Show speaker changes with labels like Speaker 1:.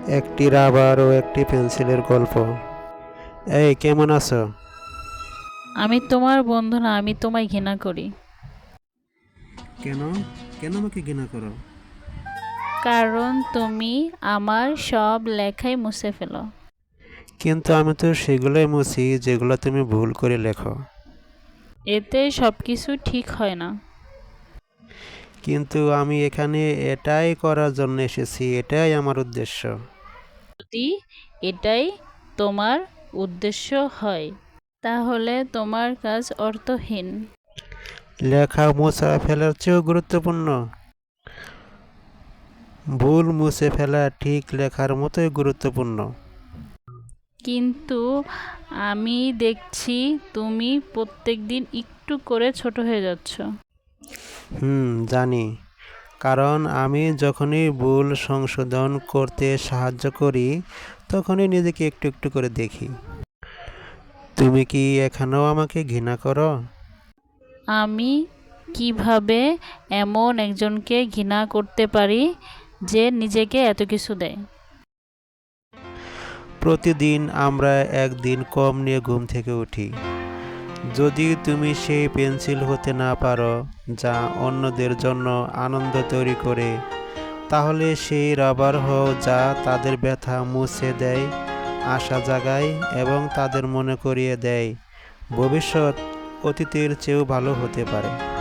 Speaker 1: একটি রাবার ও একটি পেন্সিলের গল্প। এই কেমন আছো?
Speaker 2: আমি তোমার বন্ধু না, আমি তোমায় ঘৃণা করি।
Speaker 1: কেন? কেন আমাকে ঘৃণা করো?
Speaker 2: কারণ তুমি আমার সব লেখাই মুছে ফেলো।
Speaker 1: কিন্তু আমি তো সেগুলোই মুছি যেগুলো তুমি ভুল করে লেখো।
Speaker 2: এতে সবকিছু ঠিক হয় না।
Speaker 1: কিন্তু আমি এখানে এটাই করার জন্য এসেছি, এটাই আমার উদ্দেশ্য।
Speaker 2: যদি এটাই তোমার উদ্দেশ্য হয়, তাহলে তোমার কাজ অর্থহীন।
Speaker 1: লেখা মুছা ফেলার চেয়েও গুরুত্বপূর্ণ। ভুল মুছে ফেলা ঠিক লেখার মতোই গুরুত্বপূর্ণ।
Speaker 2: কিন্তু আমি দেখছি তুমি প্রত্যেকদিন একটু করে ছোট হয়ে যাচ্ছ।
Speaker 1: জানি। কারণ আমি যখনই ভুল সংশোধন করতে সাহায্য করি, তখনই নিজেকে একটু একটু করে দেখি। তুমি কি এখনও আমাকে ঘৃণা করো?
Speaker 2: আমি কিভাবে এমন একজনকে ঘৃণা করতে পারি যে নিজেকে এত কিছু দেয়?
Speaker 1: প্রতিদিন আমরা একদিন কম নিয়ে ঘুম থেকে উঠি। যদি তুমি সেই পেন্সিল হতে না পারো যা অন্যদের জন্য আনন্দ তৈরি করে, তাহলে সেই রাবার হও যা তাদের ব্যথা মুছে দেয়, আশা জাগায় এবং তাদের মনে করিয়ে দেয় ভবিষ্যৎ অতীতের চেয়েও ভালো হতে পারে।